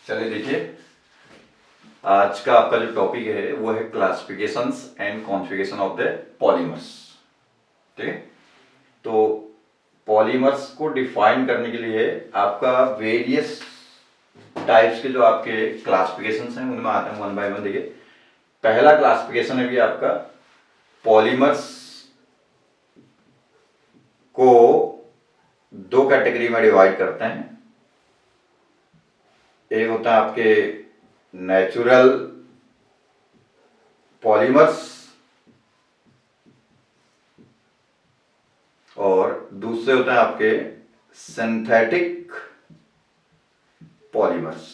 चलिए देखिए, आज का आपका जो टॉपिक है वो है classifications and configuration of the polymers. ठीक है, तो पॉलीमर्स को डिफाइन करने के लिए आपका वेरियस टाइप्स के जो आपके क्लासिफिकेशंस हैं उनमें आते हैं वन बाय वन। देखिए, पहला क्लासिफिकेशन है भी आपका पॉलीमर्स को दो कैटेगरी में डिवाइड करते हैं। एक होता है आपके नेचुरल पॉलीमर्स और दूसरे होते हैं आपके सिंथेटिक पॉलीमर्स।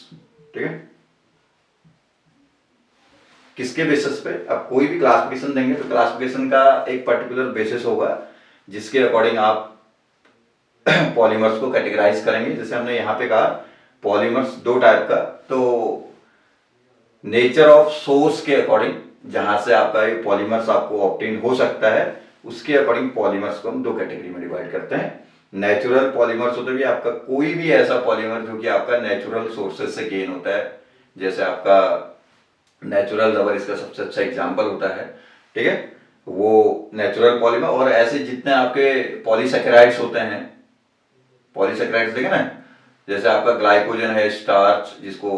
ठीक है, किसके बेसिस पे? अब कोई भी क्लासिफिकेशन देंगे तो क्लासिफिकेशन का एक पर्टिकुलर बेसिस होगा जिसके अकॉर्डिंग आप पॉलीमर्स को कैटेगराइज करेंगे। जैसे हमने यहाँ पे कहा पॉलीमर्स दो टाइप का, तो नेचर ऑफ सोर्स के अकॉर्डिंग जहां से आपका ये पॉलीमर्स आपको ऑब्टेन हो सकता है उसके अकॉर्डिंग पॉलीमर्स को हम दो कैटेगरी में डिवाइड करते हैं। नेचुरल पॉलीमर्स होते हैं आपका कोई भी ऐसा पॉलीमर जो कि आपका नेचुरल सोर्सेज से गेन होता है, जैसे आपका नेचुरल रबर इसका सबसे अच्छा एग्जाम्पल होता है। ठीक है, वो नेचुरल पॉलीमर। और ऐसे जितने आपके पॉलीसेकेराइड्स होते हैं, पॉलीसेकेराइड्स देखें ना, जैसे आपका ग्लाइकोजन है, स्टार्च जिसको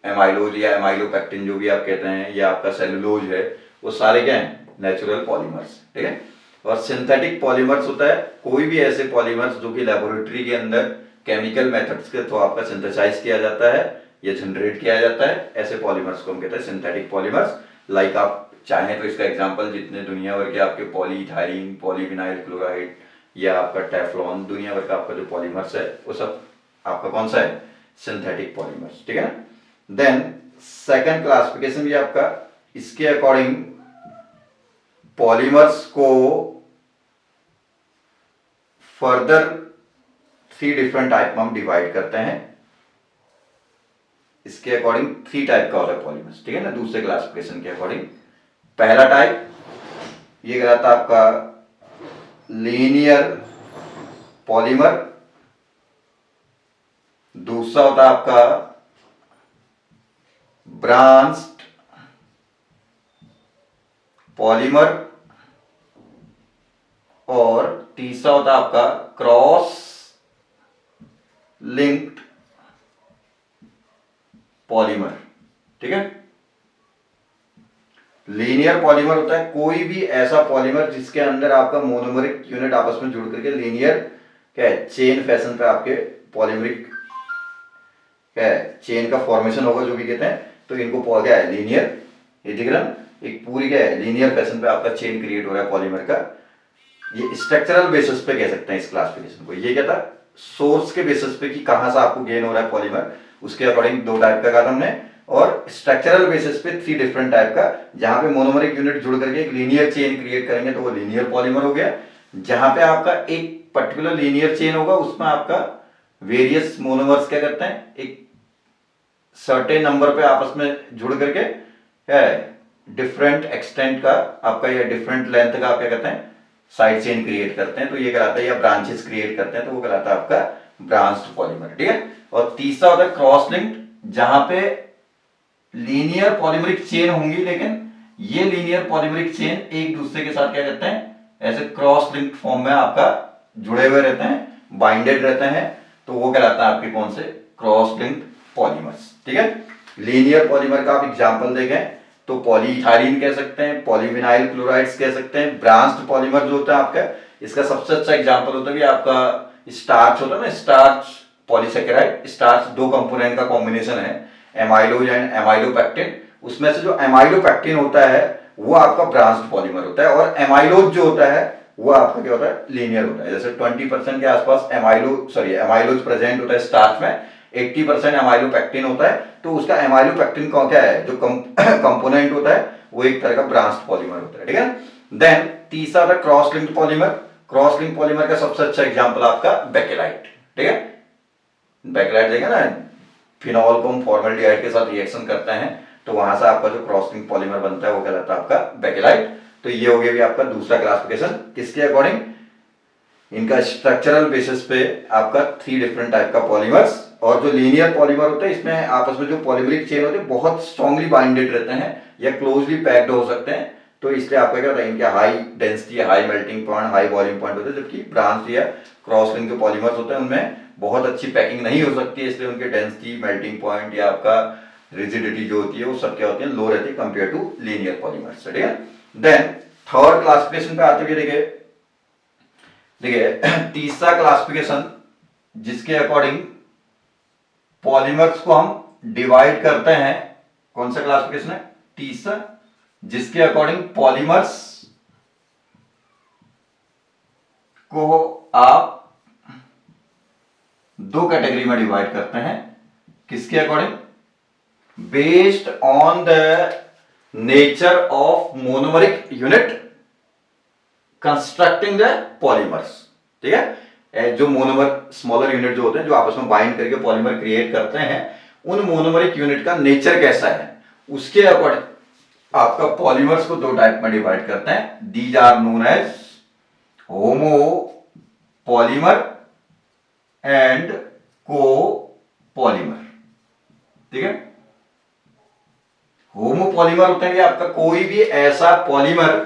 एमाइलोज या एमाइलोपेक्टिन जो भी आप कहते हैं, या आपका सेलुलोज है, वो सारे क्या हैं? Natural polymers. ठीक है, और सिंथेटिक पॉलीमर्स होता है कोई भी ऐसे पॉलीमर्स जो कि लेबोरेटरी के अंदर केमिकल मेथड्स के थ्रू आपका सिंथेसाइज किया जाता है या जनरेट किया जाता है, ऐसे पॉलीमर्स को हम कहते हैं सिंथेटिक पॉलीमर्स। लाइक आप चाहें तो इसका एग्जांपल जितने दुनिया भर के आपके पॉलीइथाइलिन, पॉलीविनाइल क्लोराइड या आपका टेफ्लॉन, दुनिया भर का आपका जो पॉलीमर्स है वो सब आपका कौन सा है? Synthetic polymers. ठीक है ना। देन सेकंड क्लासिफिकेशन भी आपका इसके अकॉर्डिंग पॉलीमर्स को फर्दर 3 डिफरेंट टाइप में हम डिवाइड करते हैं। इसके अकॉर्डिंग 3 टाइप का होता है पॉलीमर्स। ठीक है ना, दूसरे क्लासिफिकेशन के अकॉर्डिंग। पहला टाइप ये कहलाता है आपका लीनियर पॉलीमर। दूसरा होता है आपका ब्रांच्ड पॉलीमर और तीसरा होता है आपका क्रॉस लिंक्ड पॉलीमर। ठीक है, लीनियर पॉलीमर होता है कोई भी ऐसा पॉलीमर जिसके अंदर आपका मोनोमरिक यूनिट आपस में जुड़ करके लीनियर क्या है? चेन फैशन पे आपके पॉलीमरिक क्या है? चेन का फॉर्मेशन होगा जो भी कहते हैं, तो इनको क्या है? लीनियर। ये दिख रहा है, एक पूरी क्या है? लीनियर फैशन पे आपका चेन क्रिएट हो रहा है पॉलीमर का। ये स्ट्रक्चरल बेसिस पे कह सकते हैं इस क्लासिफिकेशन को। ये क्या था? सोर्स के बेसिस पे कि कहां से आपको गेन हो रहा है पॉलीमर, उसके अकॉर्डिंग 2 टाइप का कहा हमने। और स्ट्रक्चरल बेसिस पे 3 डिफरेंट टाइप का, जहां पे मोनोमरिक यूनिट जुड़ करके एक लीनियर चेन क्रिएट करेंगे तो वो लीनियर पॉलीमर हो गया। जहां पे आपका एक पर्टिकुलर लीनियर चेन होगा उसमें आपका वेरियस मोनोमर्स क्या करते हैं? एक सर्टेन नंबर पे आपस में जुड़ करके है डिफरेंट एक्सटेंट का आपका या डिफरेंट लेंथ का आप क्या करते हैं? साइड चेन क्रिएट करते हैं, तो ये कहलाता है, या ब्रांचेस क्रिएट करते हैं तो वो कहलाता है आपका ब्रांच्ड पॉलीमर। ठीक है, और तीसरा होता है क्रॉस लिंक्ड, जहां पे लीनियर पॉलीमरिक चेन होंगी लेकिन ये लीनियर पॉलीमरिक चेन एक दूसरे के साथ क्या करते हैं? ऐसे क्रॉस लिंक्ड फॉर्म में आपका जुड़े हुए रहते हैं, बाइंडेड रहते हैं, तो वो कहलाता है आपके कौन से? Cross linked polymers. ठीक है, लीनियर पॉलीमर का आप एग्जांपल देखें तो पॉलीइथाइलिन कह सकते हैं, पॉलीविनाइल क्लोराइड्स कह सकते हैं। ब्रांच्ड पॉलीमर जो होता है आपका, इसका सबसे अच्छा एग्जांपल होता है आपका स्टार्च होता है ना, स्टार्च पॉलीसेकेराइड। स्टार्च 2 कंपोनेंट का कॉम्बिनेशन है, एमाइलोज एंड एमाइलोपेक्टिन। उसमें से जो एमाइलोपेक्टिन होता है वो आपका ब्रांच्ड पॉलीमर होता है, और एमाइलोज जो होता है वो आपका क्या होता है? लीनियर होता है। जैसे 20% के आसपास एमाइलोज प्रेजेंट होता है स्टार्च में, 80% एमाइलोपेक्टिन होता है, तो उसका एमाइलोपेक्टिन का क्या है? जो कंपोनेंट होता है वो एक तरह का ब्रांच्ड पॉलीमर होता है। ठीक है, देन तीसरा था cross linked polymer. Cross linked polymer का सबसे अच्छा एग्जांपल आपका बेकेलाइट। ठीक है, बेकेलाइट देखा ना, फिनॉल को हम फॉर्मल्डिहाइड के साथ रिएक्शन करते हैं तो वहां से आपका जो क्रॉस लिंक्ड पॉलीमर बनता है वो कहलाता है आपका बेकेलाइट। तो ये हो गया भी आपका दूसरा क्लासिफिकेशन किसके अकॉर्डिंग? इनका स्ट्रक्चरल बेसिस पे आपका 3 डिफरेंट टाइप का पॉलीमर्स, और जो लीनियर पॉलीमर होते हैं इसमें आपस में जो पॉलीमरिक चेन होते हैं बहुत स्ट्रांगली बाइंडेड रहते हैं या क्लोजली पैक्ड हो सकते हैं, तो इसलिए आपका क्या होता है, इनके high density, high melting point, high boiling point होते हैं, जबकि ब्रांच या क्रॉस लिंक के पॉलीमर्स होते हैं उनमें बहुत अच्छी पैकिंग नहीं हो सकती है, इसलिए उनके डेंसिटी, मेल्टिंग पॉइंट या आपका रिजिडिटी जो होती है वो सब क्या होती है, लो रहती है कंपेयर टू लीनियर पॉलीमर्स। ठीक है, देन थर्ड क्लासिफिकेशन पे आते हुए देखिए तीसरा क्लासिफिकेशन जिसके अकॉर्डिंग पॉलीमर्स को हम डिवाइड करते हैं, कौन सा क्लासिफिकेशन है, तीसरा, जिसके अकॉर्डिंग पॉलीमर्स को आप 2 कैटेगरी में डिवाइड करते हैं, किसके according, based on the nature of monomeric unit constructing the polymers. ठीक है, जो मोनोमर स्मॉलर यूनिट जो होते हैं जो आपस में बाइंड करके पॉलीमर क्रिएट करते हैं, उन मोनोमरिक यूनिट का नेचर कैसा है उसके अकॉर्डिंग आपका पॉलीमर्स को 2 टाइप में डिवाइड करते हैं। These are known as homo polymer and co polymer. ठीक है, होमो पॉलीमर होते हैं आपका कोई भी ऐसा पॉलीमर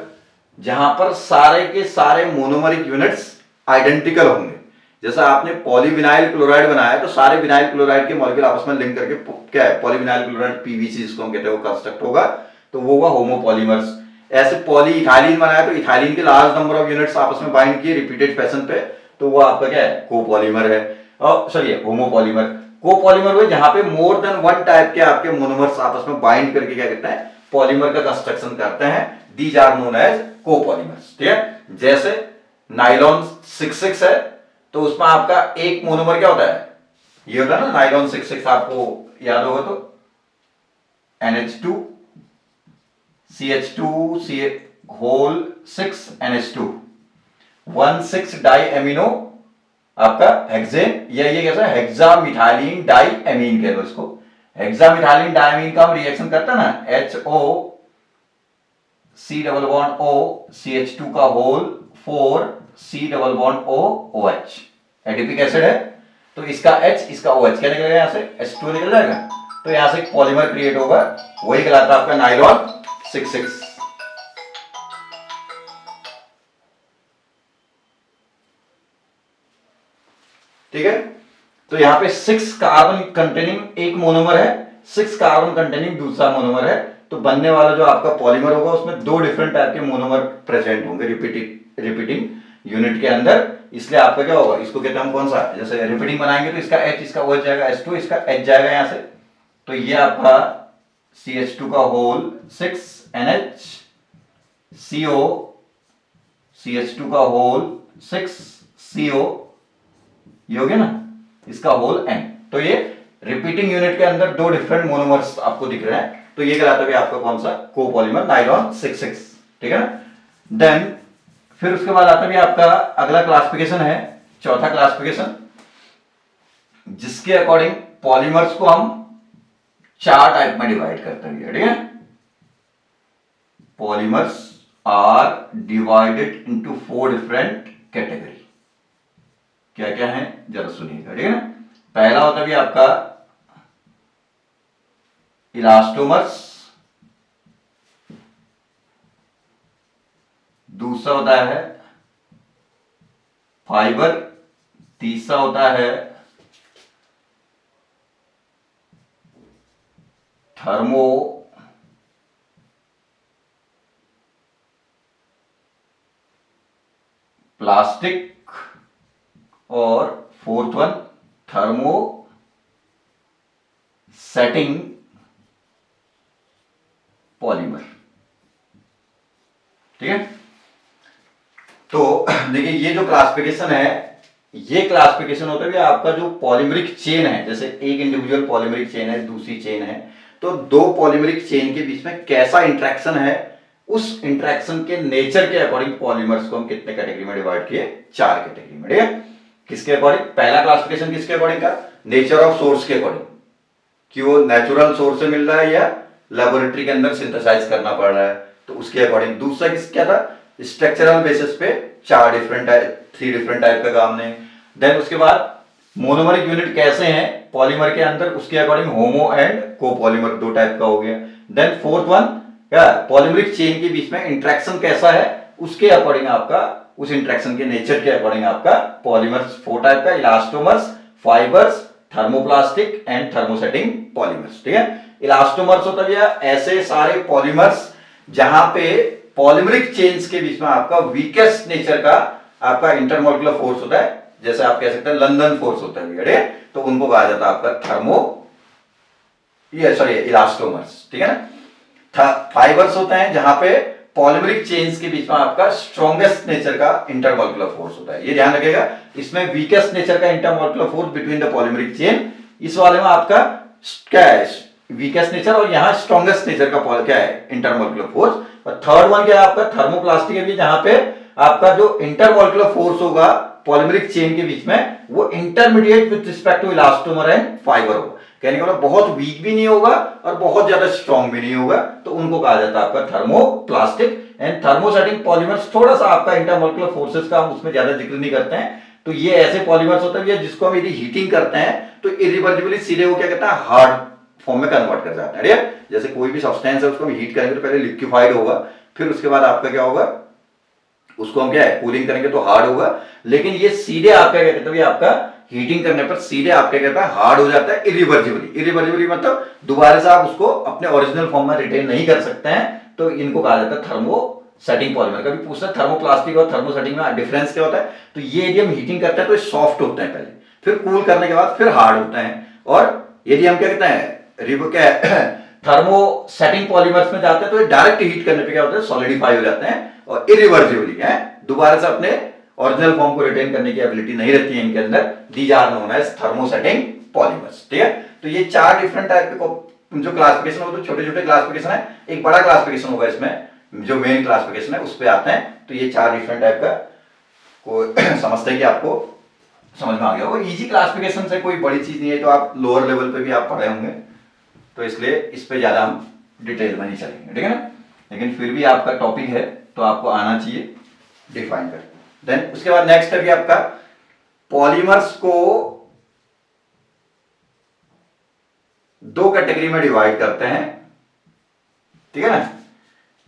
जहां पर सारे के सारे मोनोमरिक यूनिट्स आइडेंटिकल होंगे। जैसा आपने पॉलीविनाइल क्लोराइड बनाया तो सारे विनाइल क्लोराइड के मॉलिक्यूल आपस में लिंक करके क्या है, पॉलीविनाइल क्लोराइड पीवीसी जिसको हम कहते हैं वो कंस्ट्रक्ट होगा, तो वो होगा होमोपॉलीमर्स। ऐसे पॉली इथाइलिन बनाया तो इथाइलिन के लार्ज नंबर ऑफ यूनिट्स आपस में बाइंड किए रिपीटेड फैशन पे, तो वो आपका क्या है, कोपॉलीमर है। और सॉरी होमोपॉलीमर। कोपॉलीमर वो जहां पे मोर देन 1 टाइप के आपके मोनोमर्स आपस में बाइंड करके क्या करते हैं, पॉलीमर का कंस्ट्रक्शन करते हैं। These are known as copolymers. ठीक है, जैसे नाइलॉन 66 है तो उसमें आपका एक मोनोमर क्या होता है, ये होता है ना नाइलॉन 66, आपको याद होगा तो NH2 CH2 C whole 6 NH2 1,6 diamino आपका हेक्सेन, या ये कैसा है, हेक्सामिथाइलिन डाई एमीन कह दो इसको। हेक्सामिथाइलिन डाई एमीन का हम रिएक्शन करते हैं ना, HO C double bond O CH2 का whole 4 C double bond O OH adipic acid है, तो इसका H इसका OH क्या निकलेगा, यहां से H2 निकल जाएगा, तो यहां से एक पॉलीमर क्रिएट होगा, वही कहलाता है आपका नाइलॉन 66। ठीक है, तो यहां पे 6 कार्बन कंटेनिंग एक मोनोमर है, 6 कार्बन कंटेनिंग दूसरा मोनोमर है, तो बनने वाला जो आपका पॉलीमर होगा उसमें 2 डिफरेंट टाइप के मोनोमर प्रेजेंट होंगे रिपीटिंग यूनिट के अंदर, इसलिए आपका क्या होगा, इसको कहते हैं हम कौन सा, जैसे रिपीटिंग बनाएंगे तो इसका H इसका OH जाएगा, H2 इसका H जाएगा यहां से, तो ये आपका CH2 का होल 6 NH CO CH2 का होल 6 CO, ये हो गया ना, इसका होल N, तो ये रिपीटिंग यूनिट के अंदर 2 डिफरेंट मोनोमर्स आपको दिख रहे हैं, तो ये कहलाता है आपका कौन सा, कोपॉलीमर नाइलॉन 66। ठीक है ना, देन फिर उसके बाद आता है आपका अगला क्लासिफिकेशन है, चौथा क्लासिफिकेशन, जिसके अकॉर्डिंग पॉलीमर्स को हम 4 टाइप में डिवाइड करते हैं। ठीक है, polymers are divided into 4 different category. क्या क्या है जरा सुनिएगा। ठीक है ना, पहला होता है आपका इलास्टोमर्स, दूसरा होता है फाइबर, तीसरा होता है थर्मो प्लास्टिक, और fourth one thermo setting polymer. ठीक है, तो देखिए ये जो क्लासिफिकेशन है, ये क्लासिफिकेशन होता है कि आपका जो पॉलीमरिक चेन है, जैसे एक इंडिविजुअल पॉलीमरिक चेन है, दूसरी चेन है, तो 2 पॉलीमरिक चेन के बीच में कैसा इंटरेक्शन है, उस इंटरेक्शन के नेचर के अकॉर्डिंग पॉलीमर्स को हम कितने कैटेगरी में डिवाइड किए, 4 कैटेगरी में। ठीक है, किसके अकॉर्डिंग, पहला क्लासिफिकेशन किसके अकॉर्डिंग का, नेचर ऑफ सोर्स के अकॉर्डिंग, कि वो नेचुरल सोर्स से मिल रहा है या लेबोरेटरी के अंदर सिंथेसाइज करना पड़ रहा है, तो उसके अकॉर्डिंग। दूसरा क्या था, स्ट्रक्चरल बेसिस पे थ्री डिफरेंट टाइप का काम नहीं। देन उसके बाद मोनोमरिक यूनिट कैसे हैं पॉलीमर के अंदर, उसके अकॉर्डिंग होमो एंड कोपॉलीमर दो टाइप का हो गया। देन फोर्थ वन क्या, पॉलीमरिक चेन के बीच में इंटरेक्शन कैसा है, उसके अकॉर्डिंग आपका, उस इंटरेक्शन के नेचर के अकॉर्डिंग आपका पॉलीमर्स फोर टाइप का, elastomers, fibres, thermoplastic and thermosetting polymers. ठीक है, इलास्टोमर्स होता है ऐसे सारे पॉलीमर्स जहां पे पॉलीमरिक चेन्स के बीच में आपका वीकेस्ट नेचर का आपका इंटरमोलिकुलर फोर्स होता है, जैसे आप कह सकते हैं लंदन फोर्स होता है, तो उनको कहा जाता है आपका इलास्टोमर्स। ठीक है ना। फाइबर्स होते हैं जहां पे पॉलीमरिक चेन्स के बीच में आपका स्ट्रॉन्गेस्ट नेचर का इंटरमोलिकुलर फोर्स होता है, ये ध्यान रखिएगा। इसमें वीकेस्ट नेचर का intermolecular force between the polymeric chain, इस वाले में आपका क्या है, वीकेस्ट नेचर, और यहाँ स्ट्रॉन्गेस्ट नेचर का क्या है, इंटरमोलिकुलर फोर्स। और थर्ड वन क्या है आपका थर्मोप्लास्टिक है, जहां पे आपका जो इंटरमोलिकुलर फोर्स होगा पॉलीमरिक चेन के बीच में वो intermediate with respect to elastomer and fibre होगा। कहने का मतलब बहुत वीक भी नहीं होगा और बहुत ज्यादा स्ट्रॉन्ग भी नहीं होगा, तो उनको कहा जाता है आपका थर्मोप्लास्टिक एंड थर्मोसेटिंग पॉलीमर्स। थोड़ा सा आपका इंटरमोलिकुलर फोर्सेस का हम उसमें ज्यादा जिक्र नहीं करते हैं, तो ये ऐसे पॉलीमर्स होते हैं जिसको हम यदि हीटिंग करते हैं तो इरिवर्सिबली सीधे वो क्या कहता है हार्ड फॉर्म में कन्वर्ट कर जाता है। जैसे कोई भी सब्सटेंस है उसको हम हीट करेंगे तो पहले लिक्विफाइड होगा, फिर उसके बाद आपका क्या होगा, उसको हम क्या है कूलिंग करेंगे तो हार्ड होगा, लेकिन ये सीधे आपका क्या कहते हैं आपका हीटिंग करने पर सीधे आपका कहता है हार्ड हो जाता है इरिवर्सिबली। इरिवर्सिबली मतलब दोबारा से आप उसको अपने ओरिजिनल फॉर्म में रिटेन नहीं कर सकते हैं, तो इनको कहा जाता है थर्मोसेटिंग पॉलीमर। कभी पूछता है थर्मोप्लास्टिक और थर्मोसेटिंग में डिफरेंस क्या होता है, तो ये यदि हम हीटिंग करते हैं तो सॉफ्ट होते हैं पहले, फिर कूल करने के बाद फिर हार्ड होते हैं, और यदि हम क्या कहते हैं थर्मोसेटिंग पॉलीमर्स में जाते हैं तो डायरेक्ट हीट करने पे क्या होता है सॉलिडिफाई हो जाते हैं और इरिवर्सिबली है, दोबारा से अपने ओरिजिनल फॉर्म को रिटेन करने की एबिलिटी नहीं रहती है इनके अंदर। These are known as thermosetting polymers. ठीक है, तो ये चार डिफरेंट टाइप के जो क्लासिफिकेशन हो, तो छोटे छोटे क्लासिफिकेशन है, एक बड़ा क्लासिफिकेशन होगा इसमें जो मेन क्लासिफिकेशन है उस पे आते हैं। तो ये चार डिफरेंट टाइप का को समझते हैं कि आपको समझ में आ गया होगा। इजी क्लासिफिकेशन से कोई बड़ी चीज नहीं है, तो आप लोअर लेवल पे भी आप पढ़े होंगे, तो इसलिए इस पे ज्यादा हम डिटेल में नहीं चलेंगे। ठीक है ना, लेकिन फिर भी आपका टॉपिक है तो आपको आना चाहिए डिफाइन कर। देन उसके बाद नेक्स्ट है आपका पॉलीमर्स को दो कैटेगरी में डिवाइड करते हैं। ठीक है ना,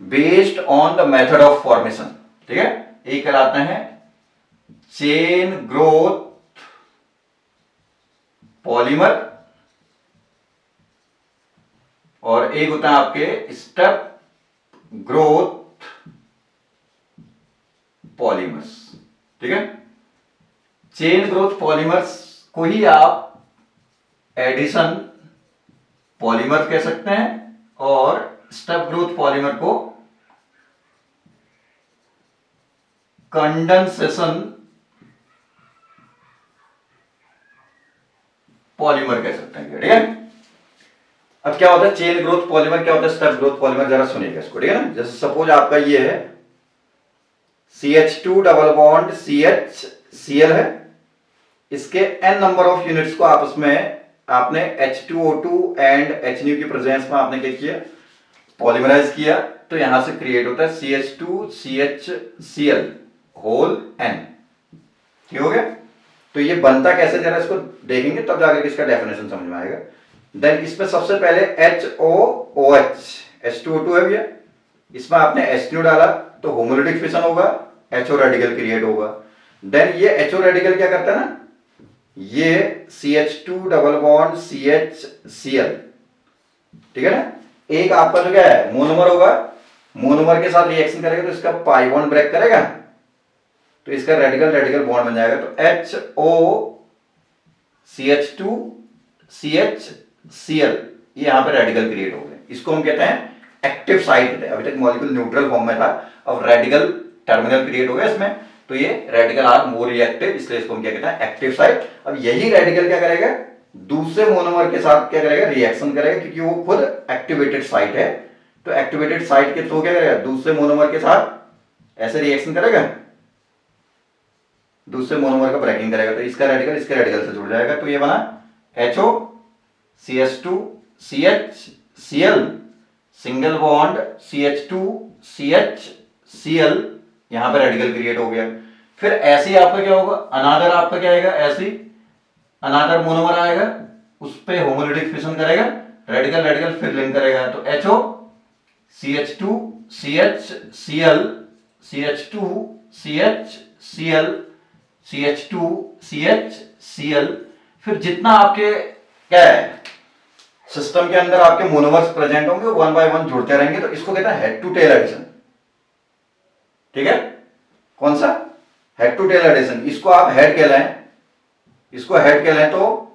based on the method of formation. ठीक है, एक कहलाते हैं चेन ग्रोथ पॉलीमर और एक होता है आपके स्टेप ग्रोथ पॉलीमर्स। ठीक है, चेन ग्रोथ पॉलीमर्स को ही आप एडिशन पॉलीमर कह सकते हैं और स्टेप ग्रोथ पॉलीमर को कंडेंसेशन पॉलीमर कह सकते हैं। ठीक है, अब क्या होता है चेन ग्रोथ पॉलीमर, क्या होता है स्टेप ग्रोथ पॉलीमर, जरा सुनिएगा इसको। ठीक है ना, जैसे सपोज आपका ये है CH2 डबल बॉन्ड CHCl है, इसके n नंबर ऑफ यूनिट्स को आपस में आपने H2O2 एंड HNO की प्रेजेंस में आपने क्या किया पॉलीमराइज किया, तो यहां से क्रिएट होता है CH2CHCl होल n। ठीक हो गया, तो ये बनता कैसे जरा इसको देखेंगे तब जाकर इसका डेफिनेशन समझ में आएगा। देन इसमें सबसे पहले HOOH H2O2 है भैया, इसमें आपने HNO डाला तो होमोलिटिक फिशन होगा, HO रेडिकल क्रिएट होगा। देन ये HO रेडिकल क्या करता है ना, ये CH2 डबल बॉन्ड CHCl, ठीक है ना, एक आपका जो क्या है मोनोमर होगा, मोनोमर के साथ रिएक्शन करेगा तो इसका पाई बॉन्ड ब्रेक करेगा, तो इसका रेडिकल रेडिकल बॉन्ड बन जाएगा, तो HO CH2CHCl ये यहां पे रेडिकल क्रिएट हो गए, इसको हम कहते हैं एक्टिव साइट कहते हैं। अभी तक मॉलिक्यूल न्यूट्रल फॉर्म में था, अब रेडिकल टर्मिनल क्रिएट हो गया इसमें, तो ये रेडिकल आर मोर रिएक्टिव, इसलिए इसको हम क्या कहते हैं एक्टिव साइट। अब यही रेडिकल क्या करेगा दूसरे मोनोमर के साथ क्या करेगा रिएक्शन करेगा, क्योंकि वो खुद एक्टिवेटेड साइट है, तो एक्टिवेटेड साइट के थ्रू क्या करेगा दूसरे मोनोमर के साथ ऐसे रिएक्शन करेगा, दूसरे मोनोमर का ब्रेकिंग करेगा, तो इसका रेडिकल इसके रेडिकल से जुड़ जाएगा, तो ये बना HO CH2 CHCl single bond CH2 CHCl, यहां पे रेडिकल क्रिएट हो गया। फिर ऐसे ही आपका क्या होगा, अनादर आपका क्या आएगा, ऐसे अनादर मोनोमर आएगा, उस पे होमोलिटिक फिशन करेगा, रेडिकल रेडिकल फिर लिंक करेगा, तो HO CH2 CH Cl CH2 CH Cl CH2 CH Cl, फिर जितना आपके क्या है सिस्टम के अंदर आपके मोनोमर्स प्रेजेंट होंगे वन बाय वन जुड़ते रहेंगे, तो इसको कहते हैं हेड टू टेल एडिशन। ठीक है, कौन सा, हेड टू टेल एडिशन। इसको आप हेड कहलाएं, इसको हेड कहलाएं, तो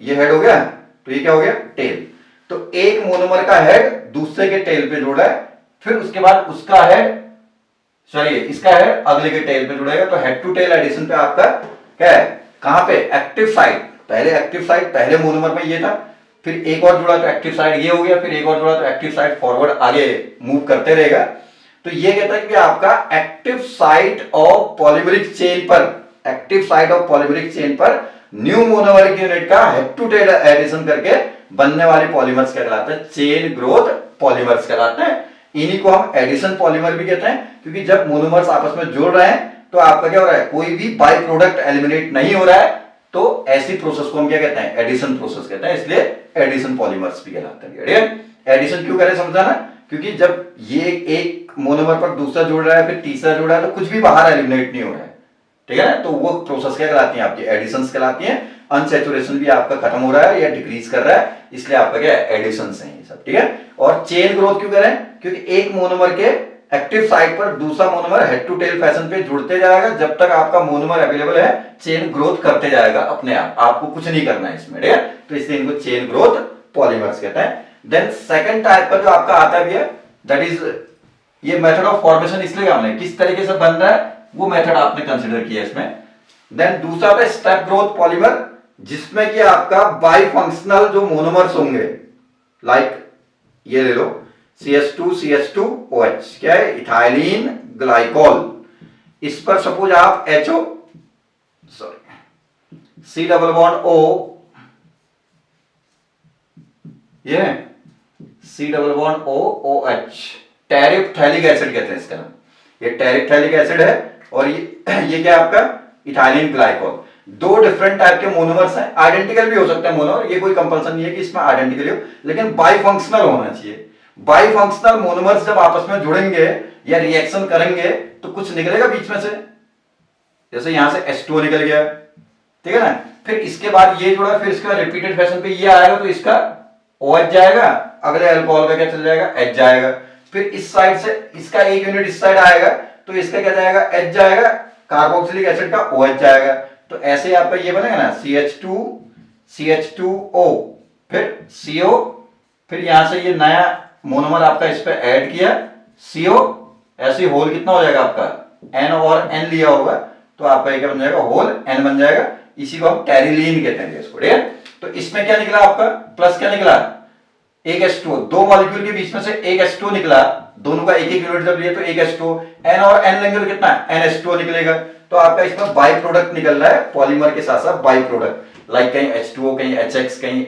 ये हेड हो गया, तो ये क्या हो गया, टेल। तो एक मोनोमर का हेड दूसरे के टेल पे जुड़ा है, फिर उसके बाद उसका हेड सॉरी इसका हेड अगले के टेल पे जुड़ेगा। तो हेड टू टेल एडिशन पे आपका क्या है, कहां पे, एक्टिव साइड, पहले एक्टिव साइड पहले मोनोमर में ये था, फिर एक और जुड़ा तो एक्टिव साइड ये हो गया, फिर एक और जुड़ा तो एक्टिव साइड फॉरवर्ड आगे मूव करते रहेगा। तो ये कहता है कि आपका active site of polymeric chain पर, active site of polymeric chain पर न्यू मोनोमरिक यूनिट का हेड टू टेल एडिशन करके बनने वाले पॉलीमर्स कहलाते हैं चेन ग्रोथ पॉलीमर्स कहलाते हैं। इन्हीं को हम एडिशन पॉलीमर भी कहते हैं, क्योंकि जब मोनोमर्स आपस में जुड़ रहे हैं तो आपका क्या हो रहा है, कोई भी बाई प्रोडक्ट एलिमिनेट नहीं हो रहा है, तो ऐसी प्रोसेस को हम क्या कहते हैं, एडिशन प्रोसेस कहते हैं, इसलिए एडिशन पॉलीमर्स भी कहलाते हैं। एडिशन क्यों करें समझाना, क्योंकि जब ये एक मोनोमर पर दूसरा जुड़ रहा है फिर तीसरा जुड़ रहा है, तो कुछ भी बाहर एलिमिनेट नहीं हो रहा है। ठीक है ना, तो वो प्रोसेस क्या कहलाती है, आपकी एडिशंस कहलाती हैं। अनसैचुरेशन भी आपका खत्म हो रहा है या डिक्रीज कर रहा है, इसलिए आपका क्या है, एडिशंस हैं ये सब। ठीक है, और चेन ग्रोथ क्यों करें, क्योंकि एक मोनोमर के एक्टिव साइट पर दूसरा monomer head to tail fashion पे जुड़ते जाएगा, जब तक आपका मोनोमर अवेलेबल है चेन ग्रोथ करते जाएगा अपने आप, आपको कुछ नहीं करना है इसमें। ठीक है, तो इसलिए इनको चेन ग्रोथ पॉलीमर्स कहते हैं। देन सेकंड टाइप का जो आपका आता भी है, दैट इज ये मेथड ऑफ फॉर्मेशन, इसलिए हमने किस तरीके से बन रहा है वो मेथड आपने कंसिडर किया इसमें। देन दूसरा आता है स्टेप ग्रोथ पॉलीमर, जिसमें कि आपका बाई फंक्शनल जो मोनोमर्स होंगे, लाइक ये ले लो CH2 CH2OH, क्या है, इथाइलिन ग्लाइकोल। इस पर सपोज आप HO sorry C double bond O, ये C double bond O OH, terephthalic acid कहते हैं इसका नाम, ये टेरिप्थैलिक एसिड है। और ये क्या है आपका, इथाइलिन ग्लाइकोल। दो डिफरेंट टाइप के मोनोमर्स हैं, आइडेंटिकल भी हो सकते हैं मोनोमर, ये कोई कंपल्सन नहीं है कि इसमें आइडेंटिकल हो, लेकिन बाई फंक्शनल होना चाहिए। बाई फंक्शनल मोनोमर्स जब आपस में जुड़ेंगे या रिएक्शन करेंगे तो कुछ निकलेगा बीच में से, जैसे यहां से H2O निकल गया, ठीक है ना, फिर इसके बाद ये जुड़ा, फिर इसका रिपीटेड फैशन पे ये आएगा तो इसका OH जाएगा, अगले अल्कोहल का क्या चल जाएगा, H जाएगा, फिर इस साइड से इसका एक यूनिट इस साइड आएगा तो इसका क्या जाएगा, H जाएगा, कार्बोक्सिलिक एसिड का OH जाएगा। तो ऐसे आपका ये बनेगा ना, CH2 CH2O फिर CO, फिर यहां से ये नया मोनोमर आपका इस पे ऐड किया CO, ऐसे होल कितना हो जाएगा आपका, N और N लिया होगा तो आपका क्या बन जाएगा, होल N बन जाएगा। इसी को हम टेरिलीन कहते हैं इसको। ठीक है, तो इसमें क्या निकला आपका, प्लस क्या निकला, एक H2O, दो मॉलिक्यूल के बीच में से एक H2O निकला, दोनों का एक एक यूनिट जब लिए तो एक H2O, N और N लेंगे तो कितना, NH2O निकलेगा। तो आपका इसमें बाई प्रोडक्ट निकल रहा है पॉलीमर के साथ साथ बाई प्रोडक्ट, लाइक कहीं H2O, कहीं HX, कहीं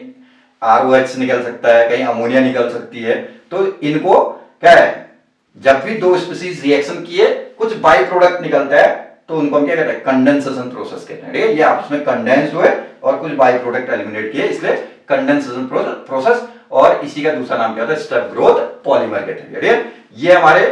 ROH निकल सकता है, कहीं अमोनिया निकल सकती है। तो इनको क्या है, जब भी दो स्पीसीज रिएक्शन किए कुछ बाई प्रोडक्ट निकलता है तो उनको हम क्या कहते हैं, कंडेंसेशन प्रोसेस कहते हैं। ठीक है, ये आपस में कंडेंस हुए और कुछ बाई प्रोडक्ट एलिमिनेट किए, इसलिए कंडेंसेशन प्रोसेस, और इसी का दूसरा नाम क्या होता है, स्टेप ग्रोथ पॉलीमर कहते हैं। ठीक है, ये हमारे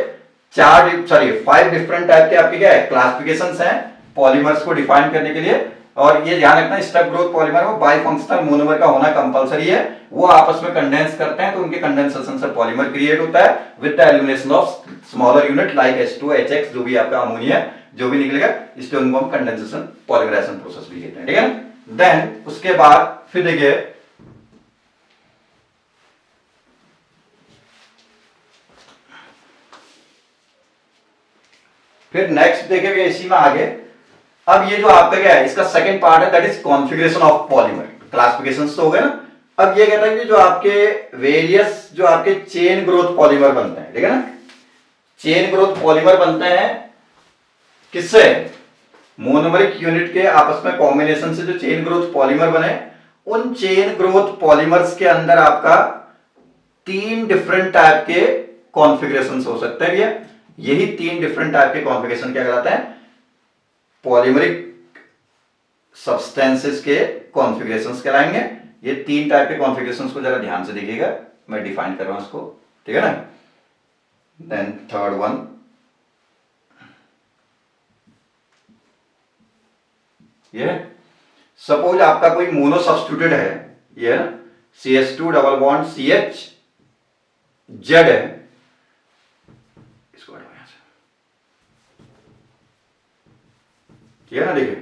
5 डिफरेंट टाइप के आपके क्या है, क्लासिफिकेशंस हैं पॉलीमर्स को डिफाइन करने के लिए। और ये ध्यान रखना, स्टेप ग्रोथ पॉलीमर में बाई फंक्शनल मोनोमर का होना कंपलसरी है, वो आपस में कंडेंस करते हैं तो उनके कंडेंसेशन से पॉलीमर क्रिएट होता है with the elimination of smaller unit like H2, HX, जो भी आपका अमोनिया जो भी निकलेगा, इसलिए उनको हम कंडेंसेशन पॉलीमराइजेशन प्रोसेस भी कहते हैं। ठीक है, देन उसके बाद फिर देखिए फिर नेक्स्ट देखेंगे इसी में आगे। अब ये जो आपका क्या है, इसका सेकंड पार्ट है, that is configuration of polymer. Classifications तो हो गए ना, अब ये कहता है कि जो आपके वेरियस जो आपके चेन ग्रोथ पॉलीमर बनते हैं, ठीक है ना, चेन ग्रोथ पॉलीमर बनते हैं किससे, मोनोमरिक यूनिट के आपस में कॉम्बिनेशन से जो चेन ग्रोथ पॉलीमर बने, उन चेन ग्रोथ पॉलीमर्स के अंदर आपका 3 डिफरेंट टाइप के कॉन्फ़िगरेशंस हो सकते हैं। यही 3 डिफरेंट टाइप के कॉन्फ़िगरेशन क्या कहलाते हैं, पॉलीमरिक सब्सटेंसेस के कॉन्फ़िगरेशंस कहलाएंगे। ये 3 टाइप के कॉन्फ़िगरेशंस को जरा ध्यान से देखिएगा, मैं डिफाइन कर रहा हूं इसको, ठीक है ना। देन थर्ड वन, ये सपोज आपका कोई मोनो सब्स्टिट्यूटेड है, ये है ना, CH2 double bond CH Z है, इसको हटाओ यहां से, ठीक है ना। देखिए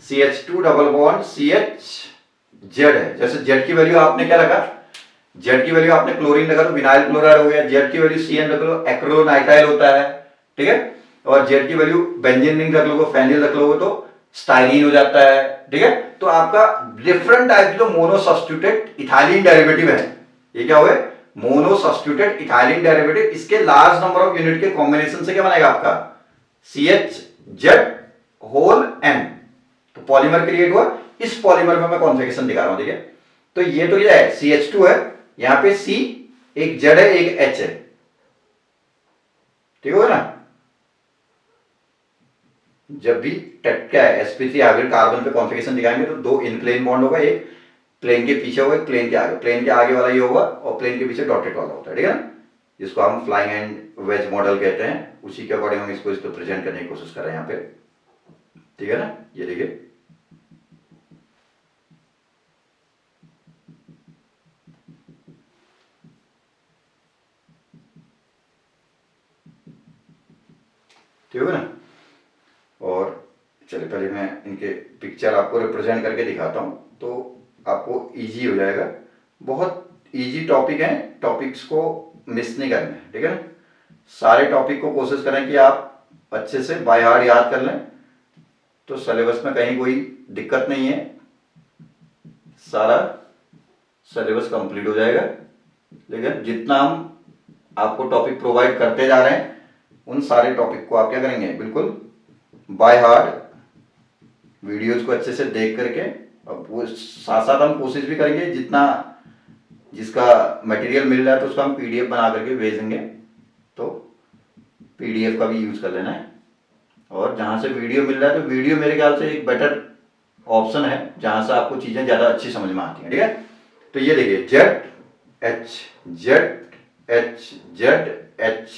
CH2 double bond CH Z है, जैसे Z की वैल्यू आपने क्या रखा, Z की वैल्यू आपने क्लोरीन रखा तो विनाइल क्लोराइड हो गया, Z की वैल्यू CN रख लो एक्रोनाइट्राइल होता है, ठीक है। और Z की वैल्यू बेंजीन रिंग रख लो, फेनिल रख लो तो स्टाइरीन हो जाता है, ठीक है। तो आपका डिफरेंट टाइप जो मोनो सब्स्टिट्यूटेड इथाइलिन डेरिवेटिव है, ये क्या हुए, मोनो सब्स्टिट्यूटेड इथाइलिन डेरिवेटिव, इसके लार्ज नंबर ऑफ यूनिट के कॉम्बिनेशन से क्या बनेगा आपका CHZ होल N, तो पॉलीमर क्रिएट हुआ। इस पॉलीमर में मैं कॉन्फ़िगरेशन दिखा रहा हूं, देखिए। तो ये तो ये है CH2 है, यहां पे C, एक Z है, एक H है, ठीक है ना। जब भी क्या है sp3 हाइब्रिड कार्बन पे कॉन्फ़िगरेशन दिखाएंगे तो 2 इन प्लेन बॉन्ड होगा, एक प्लेन के पीछे होगा, एक प्लेन के आगे। प्लेन के आगे वाला ये होगा और प्लेन के पीछे डॉटेड वाला होता है, ठीक है ना, जिसको हम फ्लाइंग एंड वेज मॉडल कहते हैं। उसी के अकॉर्डिंग हम इसको प्रेजेंट करने की कोशिश कर रहे हैं यहाँ पे, ठीक है ना। ये देखिए ठीक है ना। और चलिए पहले मैं इनके पिक्चर आपको रिप्रेजेंट करके दिखाता हूँ तो आपको इजी हो जाएगा। बहुत इजी टॉपिक है, टॉपिक्स को मिस नहीं करना है, ठीक है ना। सारे टॉपिक को कोशिश करें कि आप अच्छे से बाय हार्ट याद कर लें, तो सिलेबस में कहीं कोई दिक्कत नहीं है, सारा सिलेबस कंप्लीट हो जाएगा। लेकिन जितना हम आपको टॉपिक प्रोवाइड करते जा रहे हैं उन सारे टॉपिक को आप क्या करेंगे, बिल्कुल बाय हार्ट वीडियोज को अच्छे से देख करके, अब वो साथ साथ हम कोशिश भी करेंगे जितना जिसका मटेरियल मिल रहा है तो उसका हम PDF बना करके भेजेंगे, तो PDF का भी यूज़ कर लेना है। और जहाँ से वीडियो मिल रहा है तो वीडियो मेरे ख्याल से एक बेटर ऑप्शन है जहाँ से आपको चीज़ें ज़्यादा अच्छी समझ में आती हैं, ठीक है। तो ये देखिए ZH ZH ZH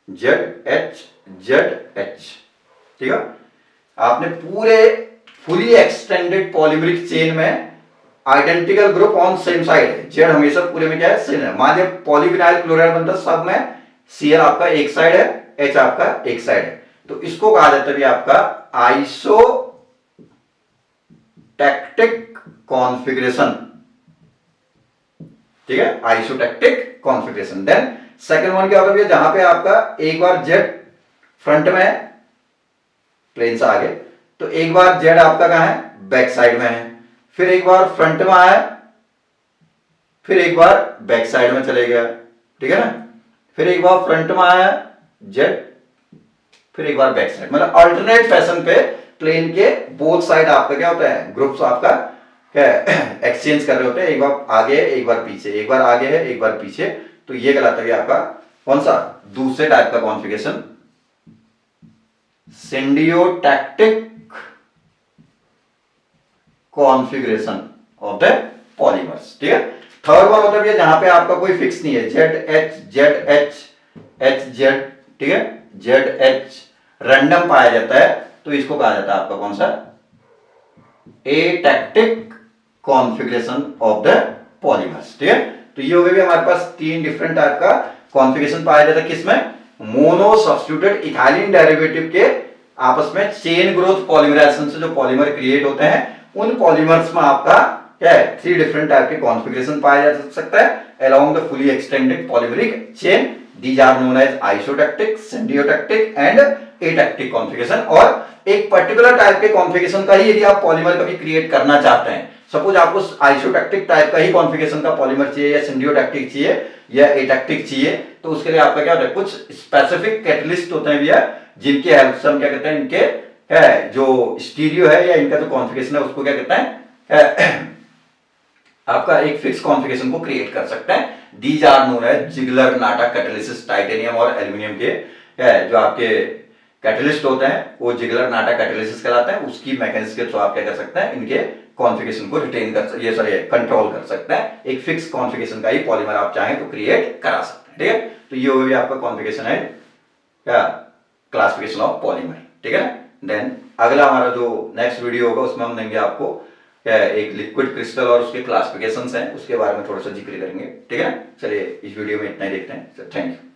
ZH ZH, ठीक है। आपने पूरे फुली एक्सटेंडेड पॉलीमरिक चेन में identical group on same side, Z हमेशा पूरे में क्या है, सेम है। मान लिया पॉलीविनाइल क्लोराइड बनता है, सब में Cl आपका एक साइड है, H आपका एक साइड है, तो इसको कहा जाता है आपका आइसोटैक्टिक कॉन्फ़िगरेशन, ठीक है, आइसोटैक्टिक कॉन्फ़िगरेशन। देन सेकंड वन क्या होगा, जहां पे आपका एक बार Z फ्रंट में है प्लेन से आगे, तो एक बार Z आपका कहां है, बैक साइड में है, फिर एक बार फ्रंट में आया, फिर एक बार बैक साइड में चले गया, ठीक है ना, फिर एक बार फ्रंट में आया Z, फिर एक बार बैक साइड, मतलब अल्टरनेट फैशन पे प्लेन के बोथ साइड आपका क्या होता है, ग्रुप्स आपका क्या एक्सचेंज कर रहे होते हैं, एक बार आगे है एक बार पीछे, एक बार आगे है एक बार पीछे। तो ये कहलाता है आपका कौन सा, दूसरे टाइप का configuration, syndiotactic configuration of the polymers, ठीक है। थर्ड वन होता है जहां पे आपका कोई फिक्स नहीं है, ZH ZH HZ, ठीक है, ZH रैंडम पाया जाता है, तो इसको कहा जाता है आपका कौन सा, एटैक्टिक कॉन्फ़िगरेशन ऑफ द पॉलीमर्स, ठीक है। तो ये हो गया हमारे पास 3 डिफरेंट टाइप का कॉन्फ़िगरेशन पाया जाता है, किसमें, मोनो सब्स्टिट्यूटेड इथाइलिन डेरिवेटिव के आपस में चेन ग्रोथ पॉलीमराइजेशन से जो पॉलीमर क्रिएट होते हैं, उन पॉलीमर्स में आपका क्या है, 3 डिफरेंट टाइप के कॉन्फ़िगरेशन पाया जा सकता है along the fully extended polymeric chain. These are known as isotactic, symbiotic and atactic configuration. और एक पर्टिकुलर टाइप के कॉन्फ़िगरेशन का ही यदि आप पॉलीमर कभी क्रिएट करना चाहते हैं, सपोज आपको आइसोटैक्टिक टाइप का ही कॉन्फ़िगरेशन का पॉलीमर चाहिए या सिंडियोटैक्टिक चाहिए या एटैक्टिक चाहिए, तो उसके लिए आपका क्या होता है, कुछ स्पेसिफिक कैटलिस्ट होते हैं भैया, जिनके हेल्प से हम क्या कहते हैं, इनके है जो स्टीरियो है या इनका जो कॉन्फ़िगरेशन है उसको क्या कहते हैं, आपका एक फिक्स कॉन्फ़िगरेशन को क्रिएट कर सकते हैं। These are known as Ziegler Natta catalysis titanium और एल्यूमिनियम के जो आपके कैटलिस्ट होते हैं वो जिगलर नाटा कैटालिसिस कहलाते हैं, उसकी मैकेनिज्म के थ्रू आप क्या कर सकते हैं, इनके कॉन्फ़िगरेशन को रिटेन कर ये सॉरी कंट्रोल कर सकते हैं। एक फिक्स कॉन्फ़िगरेशन का ही पॉलीमर आप चाहें तो क्रिएट करा सकते हैं। ठीक है, तो ये हो गया आपका कॉन्फ़िगरेशन है क्या क्लासिफिकेशन ऑफ पॉलीमर। ठीक है, देन अगला हमारा जो नेक्स्ट वीडियो होगा उसमें हम देंगे आपको क्या एक लिक्विड क्रिस्टल और उसके क्लासिफिकेशंस हैं, उसके बारे में थोड़ा सा जिक्र करेंगे। ठीक है, चलिए इस वीडियो में इतना ही देखते हैं। Thank you.